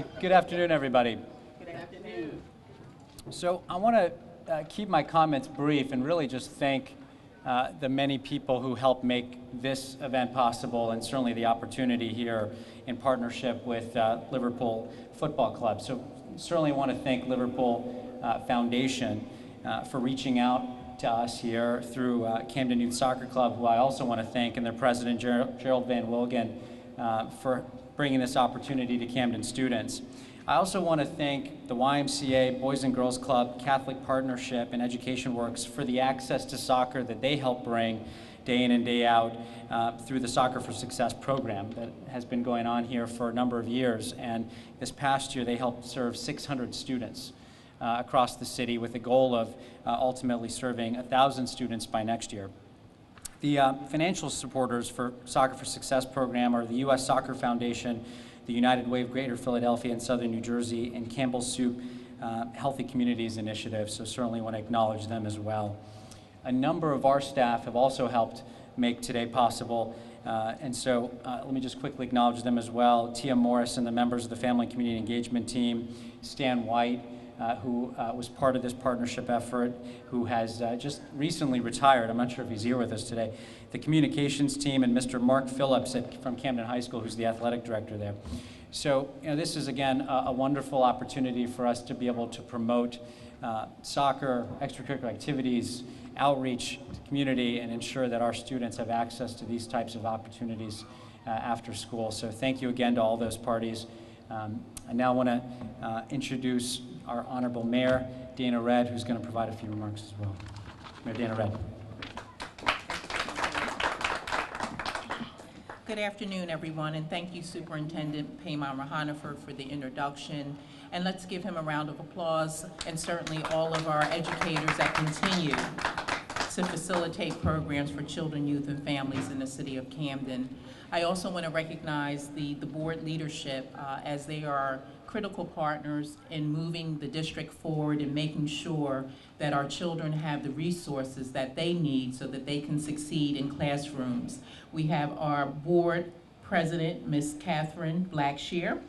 right, good afternoon, everybody. Good afternoon. So I want to keep my comments brief and really just thank the many people who helped make this event possible, and certainly the opportunity here in partnership with Liverpool Football Club. So certainly want to thank Liverpool Foundation for reaching out to us here through Camden Youth Soccer Club, who I also want to thank, and their president, Gerald Van Wilgen, for bringing this opportunity to Camden students. I also want to thank the YMCA, Boys and Girls Club, Catholic Partnership, and Education Works for the access to soccer that they help bring day in and day out through the Soccer for Success program that has been going on here for a number of years. And this past year, they helped serve 600 students across the city with the goal of ultimately serving 1,000 students by next year. The financial supporters for Soccer for Success program are the U.S. Soccer Foundation, the United Way of Greater Philadelphia and Southern New Jersey, and Campbell's Soup Healthy Communities Initiative, so certainly want to acknowledge them as well. A number of our staff have also helped make today possible, and so let me just quickly acknowledge them as well. Tia Morris and the members of the Family and Community Engagement team, Stan White, who was part of this partnership effort, who has just recently retired. I'm not sure if he's here with us today. The communications team, and Mr. Mark Phillips from Camden High School, who's the athletic director there. So this is, again, a wonderful opportunity for us to be able to promote soccer, extracurricular activities, outreach to the community, and ensure that our students have access to these types of opportunities after school. So thank you again to all those parties. I now want to introduce our Honorable Mayor, Dana Redd, who's going to provide a few remarks as well. Mayor Dana Redd. Good afternoon, everyone, and thank you, Superintendent Payman Rahanifer, for the introduction. And let's give him a round of applause, and certainly all of our educators that continue to facilitate programs for children, youth, and families in the city of Camden. I also want to recognize the board leadership as they are critical partners in moving the district forward and making sure that our children have the resources that they need so that they can succeed in classrooms. We have our board president, Ms. Catherine Blackshear.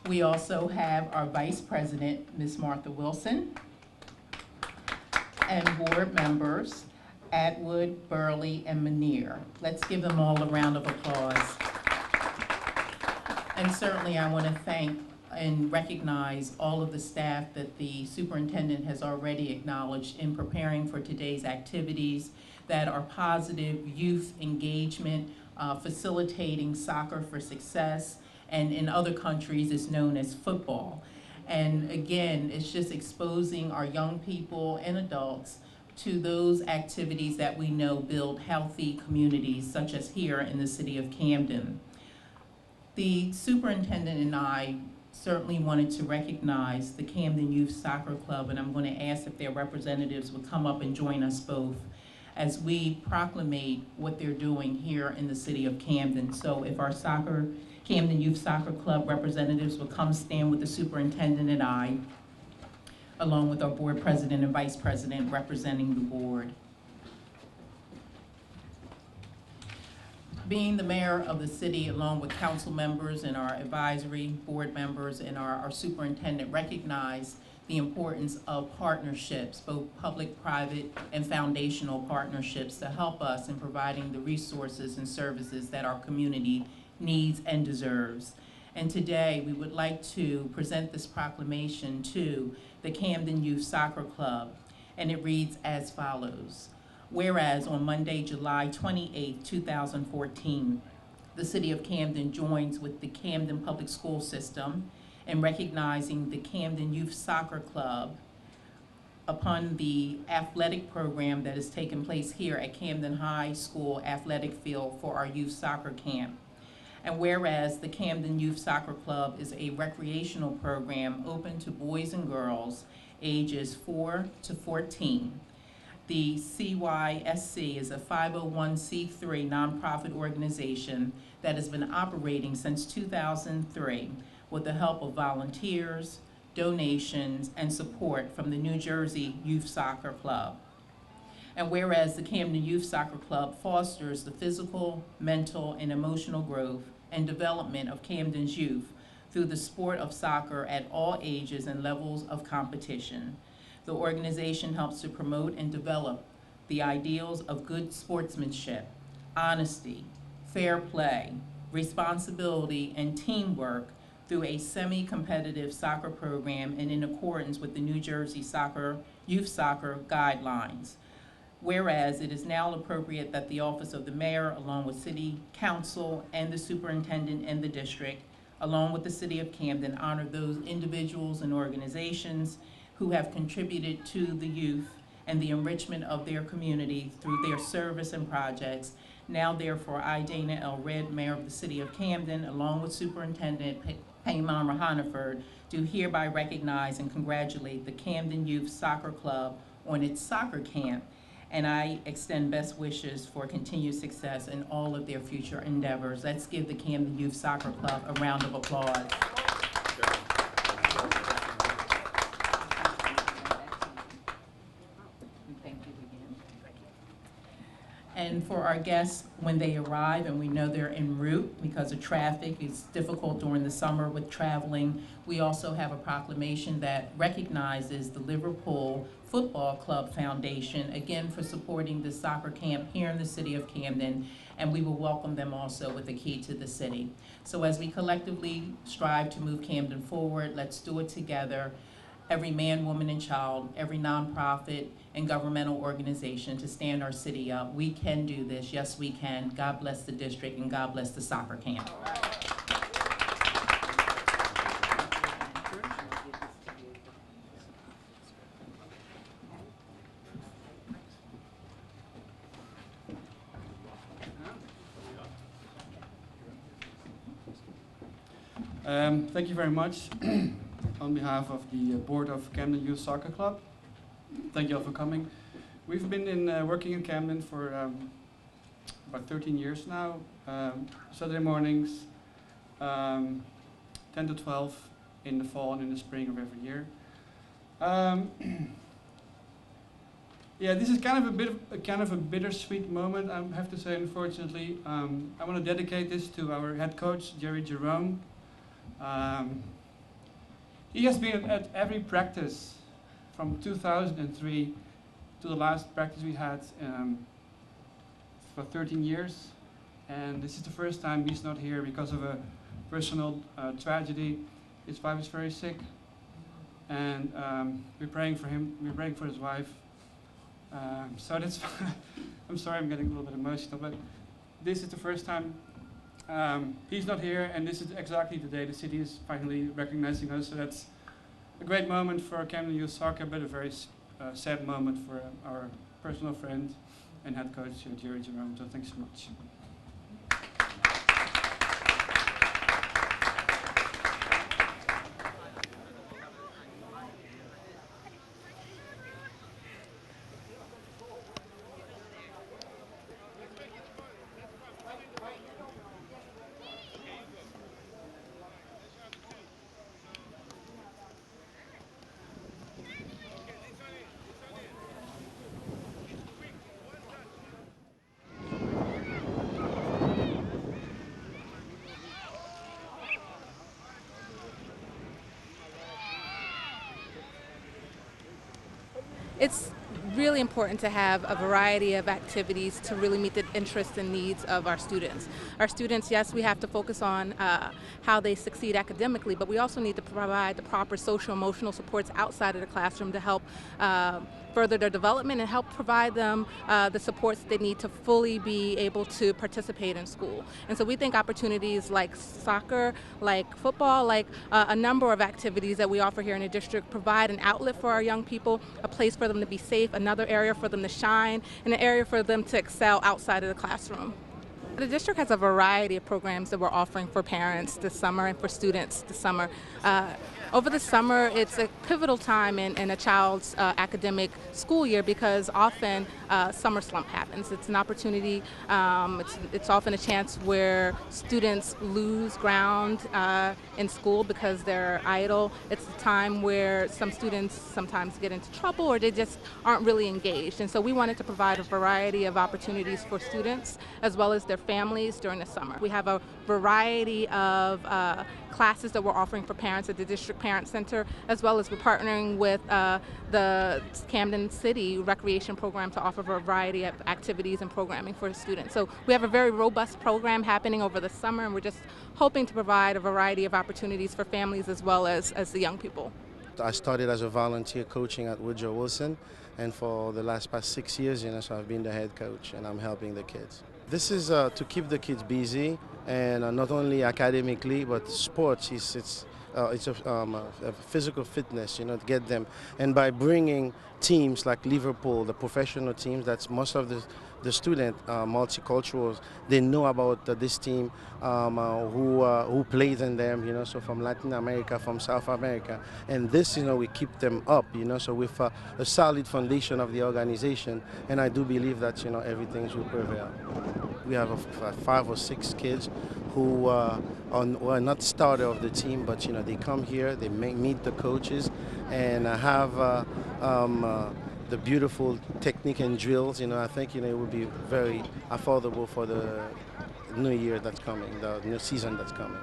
We also have our vice president, Ms. Martha Wilson, and board members, Atwood, Burley, and Manier. Let's give them all a round of applause. And certainly I want to thank and recognize all of the staff that the superintendent has already acknowledged in preparing for today's activities that are positive youth engagement, facilitating Soccer for Success, and in other countries it's known as football. And again, it's just exposing our young people and adults to those activities that we know build healthy communities, such as here in the city of Camden. The superintendent and I certainly wanted to recognize the Camden Youth Soccer Club, and I'm going to ask if their representatives would come up and join us both as we proclamate what they're doing here in the city of Camden. So if our Camden Youth Soccer Club representatives would come stand with the superintendent and I, along with our board president and vice president representing the board. Being the mayor of the city, along with council members and our advisory board members and our superintendent, recognize the importance of partnerships, both public, private, and foundational partnerships to help us in providing the resources and services that our community needs and deserves. And today, we would like to present this proclamation to the Camden Youth Soccer Club, and it reads as follows. Whereas on Monday, July 28, 2014, the City of Camden joins with the Camden Public School System in recognizing the Camden Youth Soccer Club upon the athletic program that has taken place here at Camden High School Athletic Field for our youth soccer camp. And whereas the Camden Youth Soccer Club is a recreational program open to boys and girls ages 4 to 14, the CYSC is a 501c3 nonprofit organization that has been operating since 2003 with the help of volunteers, donations, and support from the New Jersey Youth Soccer Club. And whereas the Camden Youth Soccer Club fosters the physical, mental, and emotional growth and development of Camden's youth through the sport of soccer at all ages and levels of competition. The organization helps to promote and develop the ideals of good sportsmanship, honesty, fair play, responsibility, and teamwork through a semi-competitive soccer program and in accordance with the New Jersey Youth Soccer Guidelines. Whereas it is now appropriate that the Office of the Mayor, along with City Council and the Superintendent and the District, along with the City of Camden, honor those individuals and organizations who have contributed to the youth and the enrichment of their community through their service and projects. Now therefore, I, Dana L. Redd, Mayor of the City of Camden, along with Superintendent Paymon Hanaford, do hereby recognize and congratulate the Camden Youth Soccer Club on its soccer camp, and I extend best wishes for continued success in all of their future endeavors. Let's give the Camden Youth Soccer Club a round of applause. And for our guests, when they arrive, and we know they're en route because of traffic, it's difficult during the summer with traveling, we also have a proclamation that recognizes the Liverpool Football Club Foundation, again for supporting the soccer camp here in the city of Camden, and we will welcome them also with the key to the city. So as we collectively strive to move Camden forward, let's do it together. Every man, woman, and child, every nonprofit and governmental organization to stand our city up. We can do this. Yes, we can. God bless the district and God bless the soccer camp. Thank you very much. On behalf of the board of Camden Youth Soccer Club, thank you all for coming. We've been working in Camden for about 13 years now. Saturday mornings, 10 to 12 in the fall and in the spring of every year. Yeah, this is kind of a bittersweet moment, I have to say, unfortunately. I want to dedicate this to our head coach, Gerald. He has been at every practice from 2003 to the last practice we had for 13 years. And this is the first time he's not here because of a personal tragedy. His wife is very sick. And we're praying for him, we're praying for his wife. So that's, I'm sorry I'm getting a little bit emotional, but this is the first time he's not here, and this is exactly the day the city is finally recognizing us, so that's a great moment for Camden Youth Soccer, but a very sad moment for our personal friend and head coach, Gerald. So thanks so much. It's really important to have a variety of activities to really meet the interests and needs of our students. Our students, yes, we have to focus on how they succeed academically, but we also need to provide the proper social emotional supports outside of the classroom to help further their development and help provide them the supports they need to fully be able to participate in school. And so we think opportunities like soccer, like football, like a number of activities that we offer here in the district provide an outlet for our young people, a place for them to be safe, another area for them to shine, and an area for them to excel outside of the classroom. The district has a variety of programs that we're offering for parents this summer and for students this summer. Over the summer, it's a pivotal time in a child's academic school year because often summer slump happens. It's an opportunity, it's often a chance where students lose ground in school because they're idle. It's a time where some students sometimes get into trouble or they just aren't really engaged. And so we wanted to provide a variety of opportunities for students as well as their families during the summer. We have a variety of classes that we're offering for parents at the District Parent Center, as well as we're partnering with the Camden City Recreation Program to offer a variety of activities and programming for the students. So we have a very robust program happening over the summer, and we're just hoping to provide a variety of opportunities for families as well as the young people. I started as a volunteer coaching at Woodrow Wilson, and for the past 6 years, so I've been the head coach, and I'm helping the kids. This is to keep the kids busy, and not only academically, but sports. It's a physical fitness, to get them. And by bringing teams like Liverpool, the professional teams, that's most of the student multiculturals, they know about this team who plays in them, so from Latin America, from South America. And this, we keep them up, so with a solid foundation of the organization. And I do believe that, everything will prevail. We have 5 or 6 kids who are not starter of the team, but they come here, they meet the coaches, and have the beautiful technique and drills. I think it will be very affordable for the new year that's coming, the new season that's coming.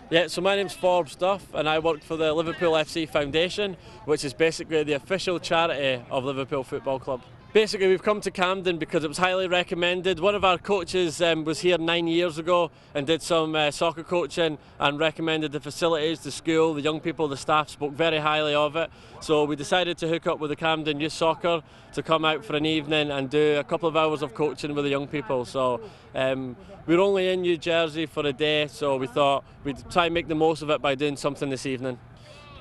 Yeah, so my name's Forbes Duff, and I work for the Liverpool FC Foundation, which is basically the official charity of Liverpool Football Club. Basically, we've come to Camden because it was highly recommended. One of our coaches was here 9 years ago and did some soccer coaching and recommended the facilities, the school, the young people, the staff spoke very highly of it. So we decided to hook up with the Camden Youth Soccer to come out for an evening and do a couple of hours of coaching with the young people. So we're only in New Jersey for a day, so we thought we'd try and make the most of it by doing something this evening.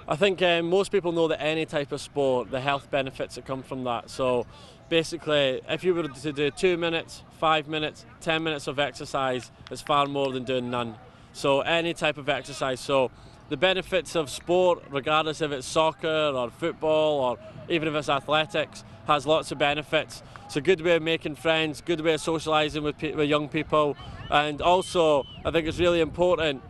I think most people know that any type of sport, the health benefits that come from that. So basically, if you were to do 2 minutes, 5 minutes, 10 minutes of exercise, it's far more than doing none. So any type of exercise. So the benefits of sport, regardless if it's soccer or football or even if it's athletics, has lots of benefits. It's a good way of making friends, good way of socialising with young people, and also I think it's really important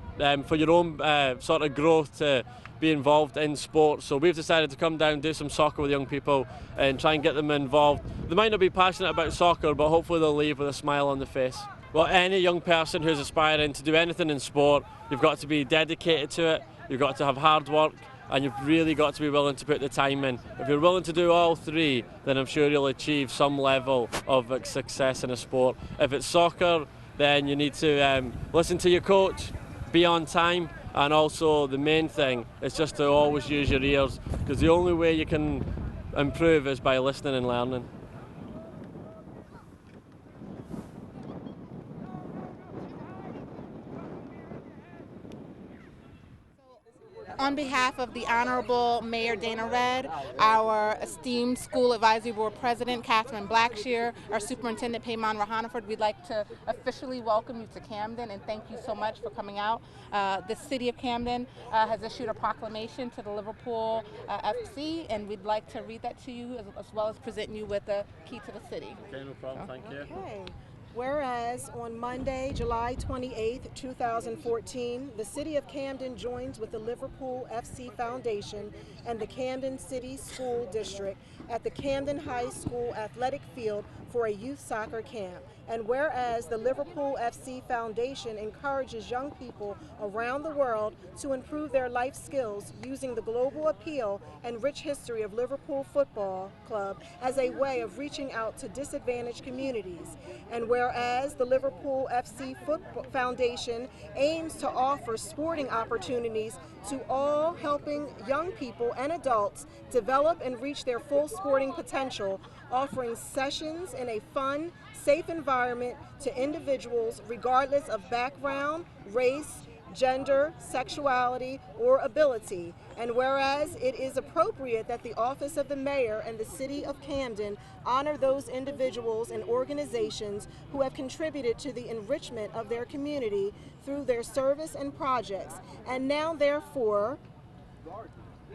for your own sort of growth to be involved in sports. So we've decided to come down and do some soccer with young people and try and get them involved. They might not be passionate about soccer, but hopefully they'll leave with a smile on their face. Well, any young person who's aspiring to do anything in sport, you've got to be dedicated to it, you've got to have hard work, and you've really got to be willing to put the time in. If you're willing to do all three, then I'm sure you'll achieve some level of success in a sport. If it's soccer, then you need to listen to your coach, be on time, and also the main thing is just to always use your ears, because the only way you can improve is by listening and learning. On behalf of the Honorable Mayor Dana Redd, our esteemed School Advisory Board President Catherine Blackshear, our Superintendent Payman Rahanaford, we'd like to officially welcome you to Camden and thank you so much for coming out. The City of Camden has issued a proclamation to the Liverpool FC, and we'd like to read that to you as well as present you with the key to the city. Okay, no problem, thank you. Okay. Whereas on Monday, July 28, 2014, the City of Camden joins with the Liverpool FC Foundation and the Camden City School District at the Camden High School Athletic Field for a youth soccer camp. And whereas the Liverpool FC Foundation encourages young people around the world to improve their life skills using the global appeal and rich history of Liverpool Football Club as a way of reaching out to disadvantaged communities. And whereas the Liverpool FC Foundation aims to offer sporting opportunities to all, helping young people and adults develop and reach their full sporting potential, offering sessions in a fun, safe environment to individuals regardless of background, race, gender, sexuality, or ability. And whereas it is appropriate that the Office of the Mayor and the City of Camden honor those individuals and organizations who have contributed to the enrichment of their community through their service and projects. And now, therefore,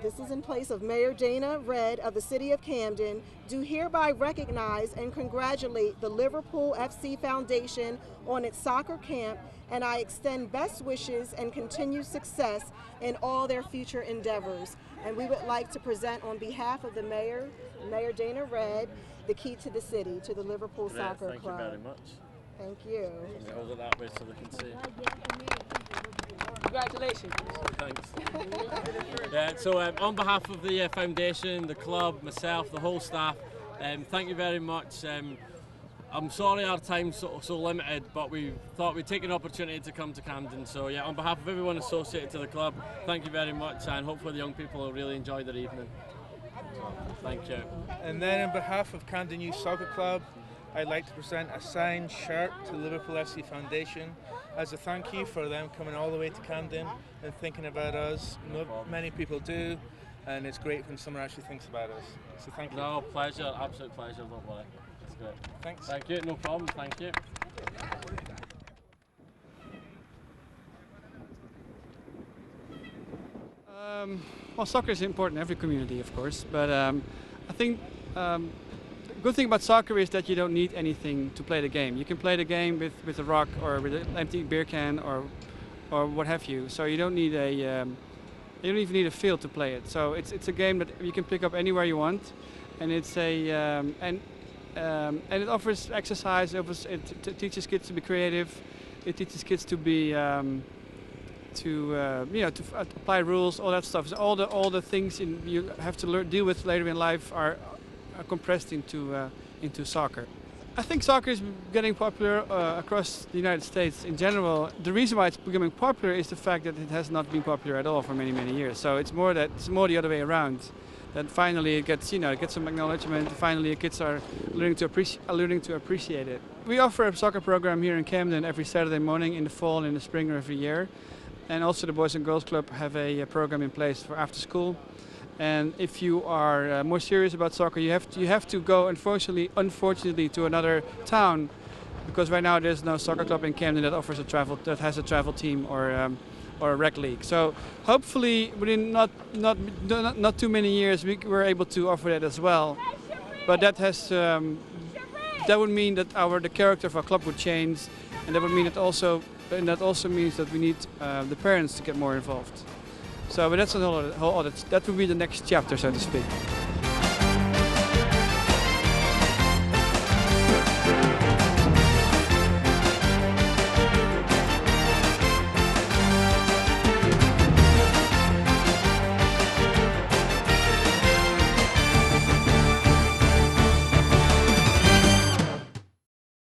this is in place of Mayor Dana Redd of the City of Camden, do hereby recognize and congratulate the Liverpool FC Foundation on its soccer camp, and I extend best wishes and continued success in all their future endeavors. And we would like to present on behalf of the Mayor, Mayor Dana Redd, the key to the city, to the Liverpool Soccer Club. Thank you very much. Thank you. Hold it that way so they can see. Congratulations. Thanks. Yeah, so on behalf of the foundation, the club, myself, the whole staff, thank you very much. I'm sorry our time's so limited, but we thought we'd take an opportunity to come to Camden. So yeah, on behalf of everyone associated to the club, thank you very much, and hopefully the young people will really enjoy their evening. Thank you. And then on behalf of Camden Youth Soccer Club, I'd like to present a signed shirt to Liverpool FC Foundation as a thank you for them coming all the way to Camden and thinking about us. Not many people do, and it's great when someone actually thinks about us. So thank you. No, pleasure, absolute pleasure, don't worry. That's great. Thanks. Thank you, no problem, thank you. Well, soccer is important in every community, of course, but I think the good thing about soccer is that you don't need anything to play the game. You can play the game with a rock or with an empty beer can or what have you. So you don't need you don't even need a field to play it. So it's a game that you can pick up anywhere you want, and it's and it offers exercise. It teaches kids to be creative. It teaches kids to be to apply rules, all that stuff. So all the things you have to deal with later in life are compressed into soccer. I think soccer is getting popular across the United States in general. The reason why it's becoming popular is the fact that it has not been popular at all for many years. So it's more the other way around. That finally it gets some acknowledgement. Finally, kids are learning to appreciate it. We offer a soccer program here in Camden every Saturday morning in the fall and in the spring of every year. And also the Boys and Girls Club have a program in place for after school. And if you are more serious about soccer, you have to go, unfortunately, to another town, because right now there's no soccer club in Camden that has a travel team or a rec league. So hopefully within not too many years we're able to offer that as well. But that would mean that the character of our club would change, and that would mean that also means that we need the parents to get more involved. So, but that's that would be the next chapter, so to speak.